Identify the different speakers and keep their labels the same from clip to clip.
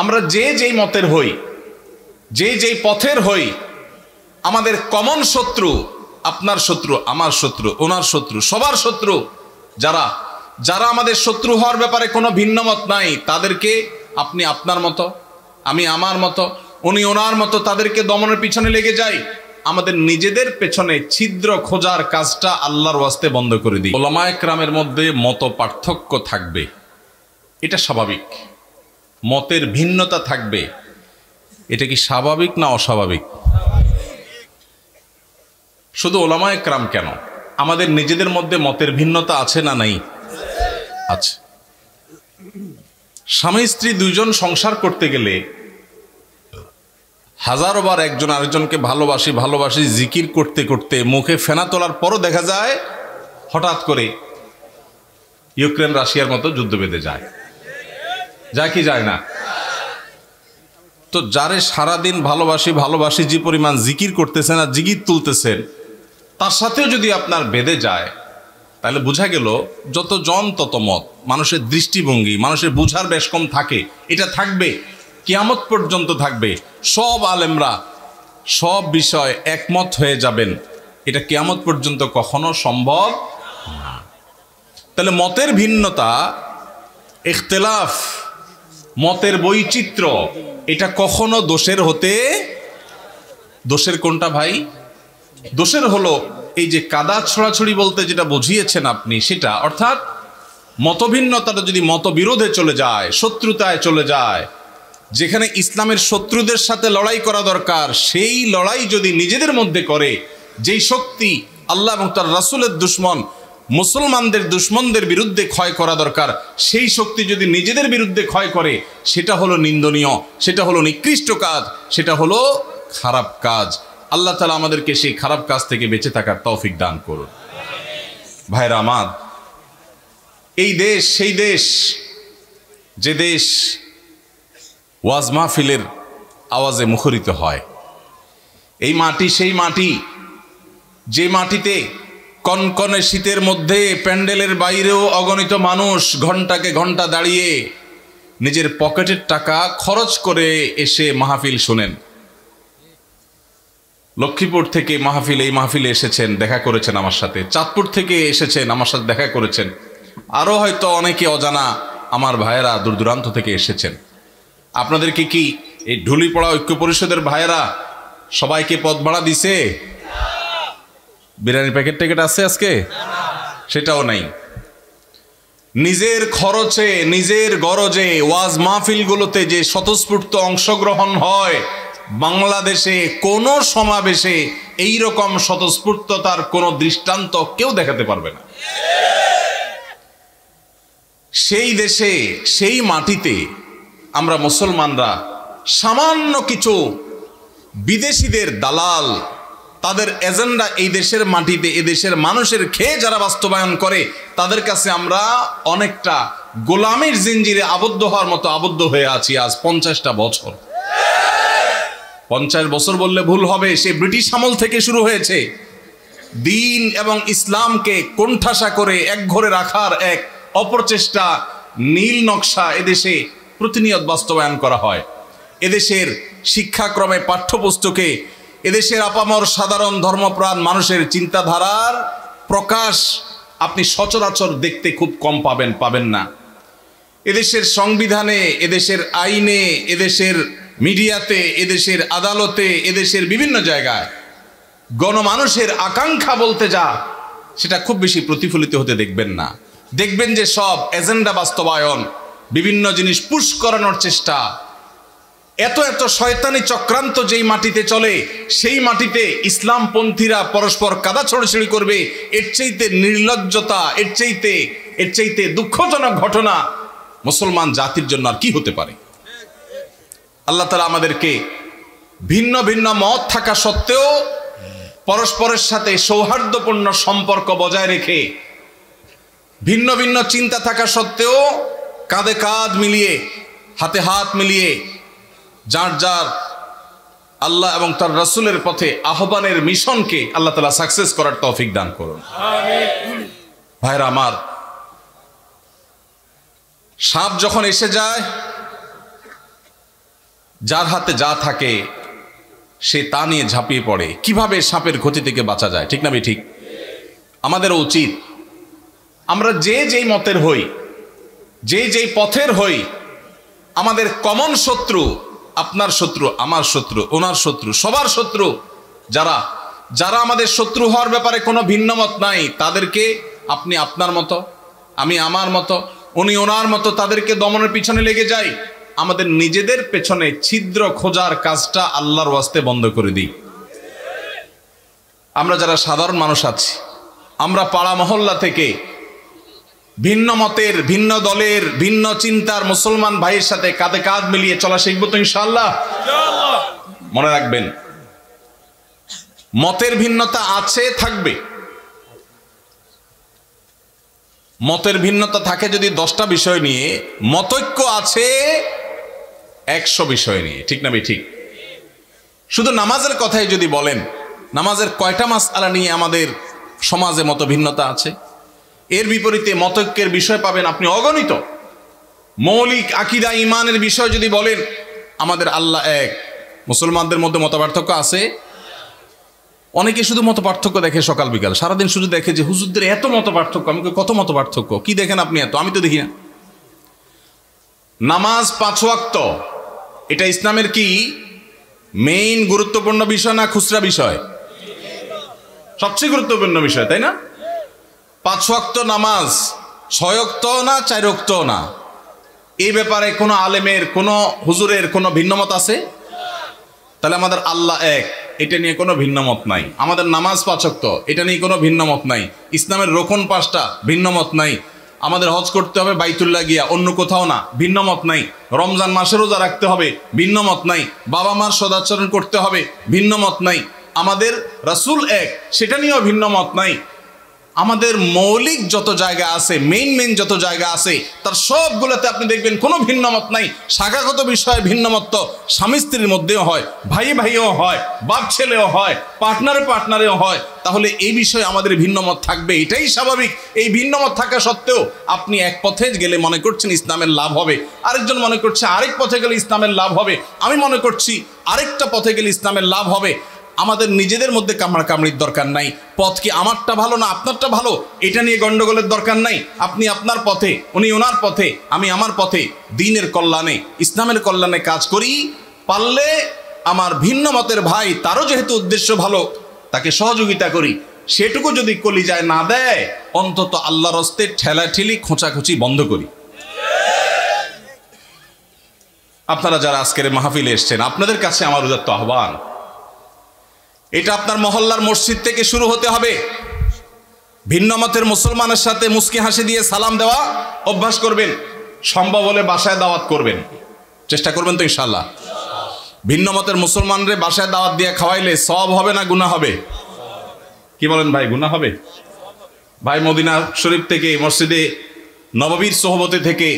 Speaker 1: আমরা যে যেই মতের হই, যে যেই পথের হই, আমাদের কমন শত্রু, আপনার শত্রু, আমার শত্রু, ওনার শত্রু, সবার শত্রু যারা যারা আমাদের শত্রু হওয়ার ব্যাপারে কোনো ভিন্ন মত নাই, তাদেরকে আপনি আপনার মতো, আমি আমার মতো, উনি ওনার মতো, তাদেরকে দমনের পিছনে লেগে যাই। আমাদের নিজেদের পেছনে ছিদ্র খোঁজার কাজটা আল্লাহর ওয়াস্তে বন্ধ করে দিই। ওলামায়ে কেরামের মধ্যে মত পার্থক্য থাকবে, এটা স্বাভাবিক। মতের ভিন্নতা থাকবে, এটা কি স্বাভাবিক না অস্বাভাবিক? শুধু ওলামায়ে কেরাম কেন, আমাদের নিজেদের মধ্যে মতের ভিন্নতা আছে না নাই? আছে। স্বামী স্ত্রী দুইজন সংসার করতে গেলে হাজারো বার একজন আরেকজনকে ভালোবাসি ভালোবাসি জিকির করতে করতে মুখে ফেনা তোলার পরও দেখা যায় হঠাৎ করে ইউক্রেন রাশিয়ার মতো যুদ্ধ বেঁধে যায়। যায় কি যায় না? তো যারে সারাদিন ভালোবাসি ভালোবাসি যে পরিমাণ জিকির করতেছেন আর জিকির তুলতেছেন, তার সাথেও যদি আপনার বেঁধে যায়, তাহলে বোঝা গেল যত জন তত মত। মানুষের দৃষ্টিভঙ্গি, মানুষের বুঝার বেশ কম থাকে, এটা থাকবে, কিয়ামত পর্যন্ত থাকবে। সব আলেমরা সব বিষয় একমত হয়ে যাবেন, এটা কিয়ামত পর্যন্ত কখনো সম্ভব না। তাহলে মতের ভিন্নতা, ইখতিলাফ, মতের বৈচিত্র্য, এটা কখনো দোষের হতে, দোষের কোনটা ভাই? দোষের হলো এই যে কাদা ছড়াছড়ি বলতে যেটা বুঝিয়েছেন আপনি, সেটা অর্থাৎ মতভিন্নতাটা যদি মতবিরোধে চলে যায়, শত্রুতায় চলে যায়, যেখানে ইসলামের শত্রুদের সাথে লড়াই করা দরকার, সেই লড়াই যদি নিজেদের মধ্যে করে, যেই শক্তি আল্লাহ এবং তার রাসূলের দুশমন, মুসলমানদের দুশমনদের বিরুদ্ধে ক্ষয় করা দরকার, সেই শক্তি যদি নিজেদের বিরুদ্ধে ক্ষয় করে, সেটা হলো নিন্দনীয়, সেটা হলো নিকৃষ্ট কাজ, সেটা হলো খারাপ কাজ। আল্লাহ তাআলা আমাদেরকে সেই খারাপ কাজ থেকে বেঁচে থাকার তৌফিক দান করুন। ভাইরা আমার, এই দেশ সেই দেশ, যে দেশ ওয়াজ মাহফিলের আওয়াজে মুখরিত হয়। এই মাটি সেই মাটি, যে মাটিতে কনকনে শীতের মধ্যে প্যান্ডেলের বাইরেও অগণিত মানুষ ঘন্টাকে ঘন্টা দাঁড়িয়ে নিজের পকেটের টাকা খরচ করে এসে মাহফিল শোনেন। লক্ষ্মীপুর থেকে এই মাহফিলে এসেছেন, দেখা করেছেন আমার সাথে। চাঁদপুর থেকে এসেছেন, আমার সাথে দেখা করেছেন। আরও হয়তো অনেকে অজানা আমার ভাইয়েরা দূর দূরান্ত থেকে এসেছেন। আপনাদেরকে কি এই ঢুলিপড়া ঐক্য পরিষদের ভাইয়েরা সবাইকে পদ ভাড়া দিছে? বিরিয়ানির প্যাকেট ট্যাকেট আছে আজকে? সেটাও নাই। নিজের খরচে, নিজের গরজে ওয়াজ মাহফিলগুলোতে যে স্বতঃস্ফূর্ত অংশগ্রহণ হয়, বাংলাদেশে কোনো সমাবেশে এইরকম স্বতঃস্ফূর্ততার কোনো দৃষ্টান্ত কেউ দেখাতে পারবে না। সেই দেশে, সেই মাটিতে আমরা মুসলমানরা সামান্য কিছু বিদেশিদের দালাল, তাদের এজেন্ডা এই দেশের মাটিতে, এদেশের মানুষের খেয়ে যারা বাস্তবায়ন করে, তাদের কাছে আমরা অনেকটা গোলামির জিঞ্জিরে আবদ্ধ হওয়ার মতো আবদ্ধ হয়ে আছি আজ 50টা বছর। 50 বছর বললে ভুল হবে, সে ব্রিটিশ আমল থেকে শুরু হয়েছে। দিন এবং ইসলামকে কোণঠাসা করে একঘরে রাখার এক অপরচেষ্টা, নীল নকশা এদেশে প্রতিনিয়ত বাস্তবায়ন করা হয়। এদেশের শিক্ষাক্রমে, পাঠ্যপুস্তকে এদেশের আপামর সাধারণ ধর্মপ্রাণ মানুষের চিন্তাধারার প্রকাশ আপনি সচরাচর দেখতে খুব কম পাবেন না। এদেশের সংবিধানে, এদেশের আইনে, এদেশের মিডিয়াতে, এদেশের আদালতে, এদেশের বিভিন্ন জায়গায় গণমানুষের আকাঙ্ক্ষা বলতে যা, সেটা খুব বেশি প্রতিফলিত হতে দেখবেন না। দেখবেন যে সব এজেন্ডা বাস্তবায়ন, বিভিন্ন জিনিস পুশ করানোর চেষ্টা, এত এত শয়তানি চক্রান্ত যেই মাটিতে চলে, সেই মাটিতে ইসলামপন্থীরা পরস্পর কাদা ছড়াছড়ি করবে, এর চাইতে নির্লজ্জতা, এর চাইতে দুঃখজনক ঘটনা মুসলমান জাতির জন্য আর কি হতে পারে? আল্লাহ তাআলা আমাদেরকে ভিন্ন ভিন্ন মত থাকা সত্ত্বেও পরস্পরের সাথে সৌহার্দ্যপূর্ণ সম্পর্ক বজায় রেখে, ভিন্ন ভিন্ন চিন্তা থাকা সত্ত্বেও কাঁধে কাঁধ মিলিয়ে, হাতে হাত মিলিয়ে যার যার আল্লাহ এবং তার রাসূলের পথে আহ্বানের মিশনকে আল্লাহ তাআলা সাকসেস করার তৌফিক দান করুন। আমিন। ভাইরা আমার, সাপ যখন এসে যায়, যার হাতে যা থাকে সে তা নিয়ে ঝাঁপিয়ে পড়ে। কিভাবে সাপের ক্ষতি থেকে বাঁচা যায়, ঠিক না ঠিক? আমাদের উচিত আমরা যে যেই মতের হই, যে যেই পথের হই, আমাদের কমন শত্রু, আপনার শত্রু, আমার শত্রু, ওনার শত্রু, সবার শত্রু যারা যারা আমাদের শত্রু হওয়ার ব্যাপারে কোনো ভিন্ন মত নাই, তাদেরকে আপনি আপনার মতো, আমি আমার মতো, উনি ওনার মতো, তাদেরকে দমনের পিছনে লেগে যাই। আমাদের নিজেদের পেছনে ছিদ্র খোঁজার কাজটা আল্লাহর ওয়াস্তে বন্ধ করে দিই। আমরা যারা সাধারণ মানুষ আছি, আমরা পাড়া মহল্লা থেকে ভিন্ন মতের, ভিন্ন দলের, ভিন্ন চিন্তার মুসলমান ভাইয়ের সাথে কাঁধে কাঁধ মিলিয়ে চলা শিখবো তো ইনশাআল্লাহ। মনে রাখবেন, মতের ভিন্নতা আছে, থাকবে। মতের ভিন্নতা থাকে যদি 10টা বিষয় নিয়ে, মতৈক্য আছে 100 বিষয় নিয়ে, ঠিক না ঠিক? শুধু নামাজের কথাই যদি বলেন, নামাজের কয়টা মাসআলা নিয়ে আমাদের সমাজে মত ভিন্নতা আছে? এর বিপরীতে মতৈক্যের বিষয় পাবেন আপনি অগণিত। মৌলিক আকীদা ঈমানের বিষয় যদি বলেন, আমাদের আল্লাহ এক, মুসলমানদের মধ্যে মতপার্থক্য আছে। অনেকে শুধু মতপার্থক্য দেখে সকাল বিকাল, সারাদিন শুধু দেখে যে হুজুরদের এত মতপার্থক্য। আমি কত মতপার্থক্য? কি দেখেন আপনি এত? আমি তো দেখি না। নামাজ 5 ওয়াক্ত, এটা ইসলামের কি মেইন গুরুত্বপূর্ণ বিষয় না খুচরা বিষয়? সবচেয়ে গুরুত্বপূর্ণ বিষয়, তাই না? 5 ওয়াক্ত নামাজ 6 ওয়াক্ত না 4 ওয়াক্ত না, এই ব্যাপারে কোনো আলেমের, কোনো হুজুরের কোনো ভিন্নমত আছে? তাহলে আমাদের আল্লাহ এক, এটা নিয়ে কোনো ভিন্নমত নাই। আমাদের নামাজ 5 ওয়াক্ত, এটা নিয়ে কোনো ভিন্নমত নাই। ইসলামের রোকন 5টা, ভিন্নমত নাই। আমাদের হজ করতে হবে বাইতুল্লাহ গিয়া, অন্য কোথাও না, ভিন্নমত নাই। রমজান মাসে রোজা রাখতে হবে, ভিন্নমত নাই। বাবা মার সদাচরণ করতে হবে, ভিন্নমত নাই। আমাদের রাসূল এক, সেটা নিয়েও ভিন্নমত নাই। আমাদের মৌলিক যত জায়গা আছে, মেইন যত জায়গা আছে, তার সবগুলোতে আপনি দেখবেন কোনো ভিন্নমত নাই। শাখাগত বিষয়ে ভিন্নমত তো স্বামী স্ত্রীর মধ্যেও হয়, ভাই ভাইও হয়, বাপ ছেলেও হয়, পার্টনারেও হয়। তাহলে এই বিষয়ে আমাদের ভিন্নমত থাকবে, এটাই স্বাভাবিক। এই ভিন্নমত থাকা সত্ত্বেও আপনি এক পথে গেলে মনে করছেন ইসলামের লাভ হবে, আরেকজন মনে করছে আরেক পথে গেলে ইসলামের লাভ হবে, আমি মনে করছি আরেকটা পথে গেলে ইসলামের লাভ হবে। আমাদের নিজেদের মধ্যে কামড়াকামড়ির দরকার নাই। পথ কি আমারটা ভালো না আপনারটা ভালো, এটা নিয়ে গন্ডগোলের দরকার নাই। আপনি আপনার পথে, উনি ওনার পথে, আমি আমার পথে, দ্বীনের কল্যাণে, ইসলামের কল্যাণে কাজ করি। পারলে আমার ভিন্ন মতের ভাই, তারও যেহেতু উদ্দেশ্য ভালো, তাকে সহযোগিতা করি। সেটুকু যদি কলিজায় না দেয়, অন্তত আল্লাহর হস্তে ঠেলাঠেলি খোঁচাখুচি বন্ধ করি। আপনারা যারা আজকের মাহফিলে এসছেন, আপনাদের কাছে আমার উদাত্ত আহ্বান, এটা আপনার মহল্লার মসজিদ থেকে শুরু হতে হবে। ভিন্ন মতের মুসলমানের সাথে মুস্কি হাসি দিয়ে সালাম দেওয়া অভ্যাস করবেন। সম্ভব হলে বাসায় দাওয়াত করবেন, চেষ্টা করবেন তো ইনশাআল্লাহ। ভিন্ন মতের মুসলমানরে বাসায় দাওয়াত দিয়ে খাওয়াইলে সওয়াব হবে না গুনাহ হবে? কি বলেন ভাই, গুনাহ হবে? ভাই মদিনা শরীফ থেকে, মসজিদে নববীর সোহবতে থেকে,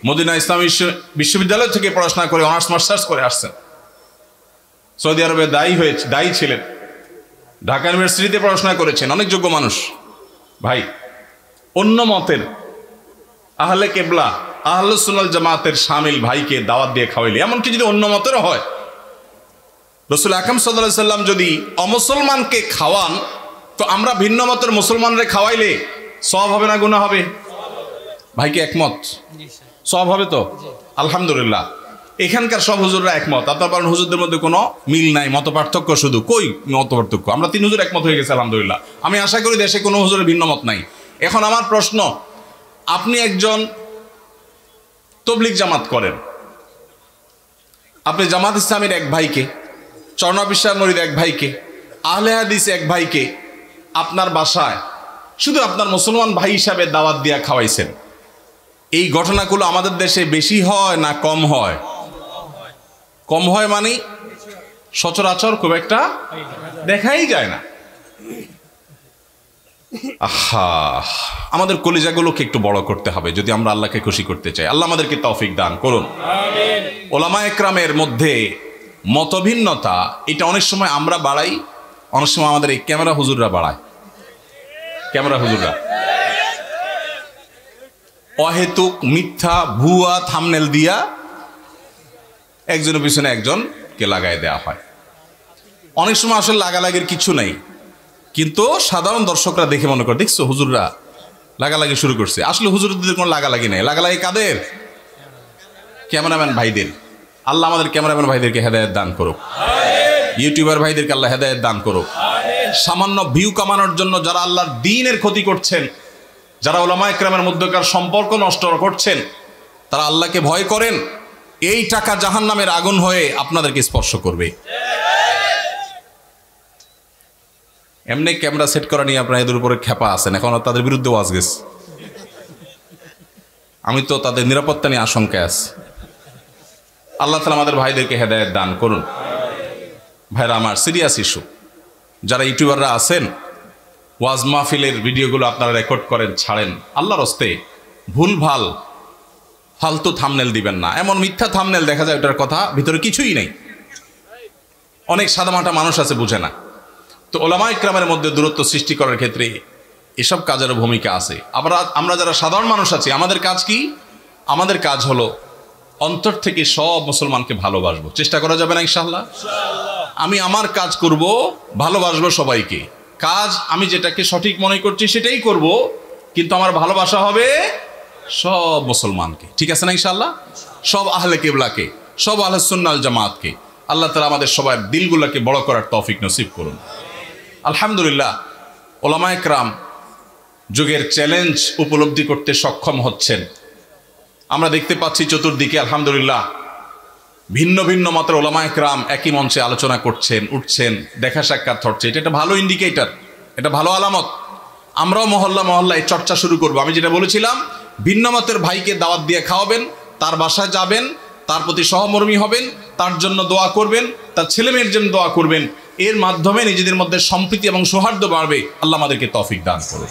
Speaker 1: মদিনা ইসলামী বিশ্ববিদ্যালয় থেকে পড়াশোনা করে অনার্স মাস্টার্স করে আসছেন। সৌদি আরবে দায়ী ছিলেন, ঢাকা ইউনিভার্সিটিতে পড়াশোনা করেছেন, অনেক যোগ্য মানুষ। ভাই, অন্য মতের আহলে কেবলা, আহলুস সুন্নাত জামাতের শামিল ভাইকে দাওয়াত দিয়ে খাওয়াইলে, এমনকি যদি অন্য মতেরও হয়, রাসূল আকরাম সাল্লাল্লাহু আলাইহি সাল্লাম যদি অমুসলমানকে খাওয়ান, তো আমরা ভিন্ন মতের মুসলমানরে খাওয়াইলে সওয়াব হবে না গুনাহ হবে? ভাইকে একমত? সওয়াব হবে তো? আলহামদুলিল্লাহ। এখানকার সব হুজুররা একমত। আপনার কারণ হুজুরদের মধ্যে কোনো মিল নাই, মত পার্থক্য শুধু। কই মত পার্থক্য? আমরা 3 হুজুর একমত হয়ে গেছে আলহামদুলিল্লাহ। আমি আশা করি দেশে কোনো হুজুরের ভিন্ন মত নাই। এখন আমার প্রশ্ন, আপনি একজন তবলিগ জামাত করেন, আপনি জামাত ইসলামের এক ভাইকে, চরনাবিশ্বাস মরিদ এক ভাইকে, আহলে হাদিস এক ভাইকে আপনার বাসায় শুধু আপনার মুসলমান ভাই হিসাবে দাওয়াত দিয়া খাওয়াইছেন। এই ঘটনাগুলো আমাদের দেশে বেশি হয় না কম হয়? কম হয় মানে সচরাচর খুব একটা দেখাই যায় না। আহা, আমাদের কলিজাগুলোকে একটু বড় করতে হবে যদি আমরা আল্লাহকে খুশি করতে চাই। আল্লাহ আমাদেরকে তৌফিক দান করুন। আমিন। ওলামা একরামের মধ্যে মতভিন্নতা, এটা অনেক সময় আমরা বাড়াই, অনেক সময় আমাদের এই ক্যামেরা হুজুররা বাড়ায়। ক্যামেরা হুজুররা অহেতুক মিথ্যা ভুয়া থাম্বনেল দিয়া একজনের পিছনে একজনকে লাগাই দেওয়া হয়। অনেক সময় আসলে লাগালাগির কিছু নাই, কিন্তু সাধারণ দর্শকরা দেখে মনে করে দেখছো হুজুররা লাগালাগি শুরু করছে। আসলে হুজুরদের কোনো লাগালাগি নাই, লাগালাগি কাদের? ক্যামেরাম্যান ভাইদের। আল্লাহ আমাদের ক্যামেরাম্যান ভাইদেরকে হেদায়েত দান করুক, ইউটিউবার ভাইদেরকে আল্লাহ হেদায়েত দান করুক। সামান্য ভিউ কামানোর জন্য যারা আল্লাহর দ্বীনের ক্ষতি করছেন, যারা উলামা ইকরামের মধ্যকার সম্পর্ক নষ্ট করছেন, তারা আল্লাহকে ভয় করেন। এই টাকা জাহান্নামের আগুন হয়ে আপনাদেরকে স্পর্শ করবে। এমনি ক্যামেরা সেট করা নিয়ে আপনার এদের উপরে খেপা আছেন, এখন তাদের বিরুদ্ধে ওয়াজ গেছে। আমি তো তাদের নিরাপত্তা নিয়ে আশঙ্কায় আছি। আল্লাহ তাআলা আমাদের ভাইদেরকে হেদায়েত দান করুন। ভাইরা আমার, সিরিয়াস ইস্যু। যারা ইউটিউবাররা আছেন, ওয়াজ মাহফিলের ভিডিওগুলো আপনারা রেকর্ড করেন, ছাড়েন, আল্লাহর হস্তে ভুলভাল ফালতু থাম্বনেল দিবেন না। এমন মিথ্যা থাম্বনেল দেখা যায় ওটার কথা ভিতরে কিছুই নেই। অনেক সাদামাটা মানুষ আছে, বুঝে না। তো উলামা ইকরামের মধ্যে দূরত্ব সৃষ্টি করার ক্ষেত্রে এসব কাজেরও ভূমিকা আছে। আমরা যারা সাধারণ মানুষ আছি, আমাদের কাজ কি? আমাদের কাজ হলো অন্তর থেকে সব মুসলমানকে ভালোবাসবো। চেষ্টা করা যাবে না ইনশাআল্লাহ? আমি আমার কাজ করব, ভালোবাসবো সবাইকে। কাজ আমি যেটাকে সঠিক মনে করছি সেটাই করব, কিন্তু আমার ভালোবাসা হবে সব মুসলমানকে। ঠিক আছে না ইনশাআল্লাহ? সব আহলে কিবলাকে, সব আহলে সুন্নাহ ওয়াল জামাতকে। আল্লাহ তাআলা আমাদের সবার দিলগুলোকে বড় করার তৌফিক নসিব করুন। আলহামদুলিল্লাহ, উলামা ইকরাম যুগের চ্যালেঞ্জ উপলব্ধি করতে সক্ষম হচ্ছেন। আমরা দেখতে পাচ্ছি চতুর্দিকে আলহামদুলিল্লাহ ভিন্ন ভিন্ন মতের উলামা ইকরাম একই মঞ্চে আলোচনা করছেন, উঠছেন, দেখা সাক্ষাৎ হচ্ছে। এটা একটা ভালো ইন্ডিকেটর, এটা ভালো আলামত। আমরাও মহল্লা মহল্লায় চর্চা শুরু করব। আমি যেটা বলেছিলাম, ভিন্ন মতের ভাইকে দাওয়াত দিয়ে খাওয়াবেন, তার বাসায় যাবেন, তার প্রতি সহমর্মী হবেন, তার জন্য দোয়া করবেন, তার ছেলেমেয়ের জন্য দোয়া করবেন। এর মাধ্যমে নিজেদের মধ্যে সম্প্রীতি এবং সৌহার্দ্য বাড়বে। আল্লাহ আমাদেরকে তৌফিক দান করুন।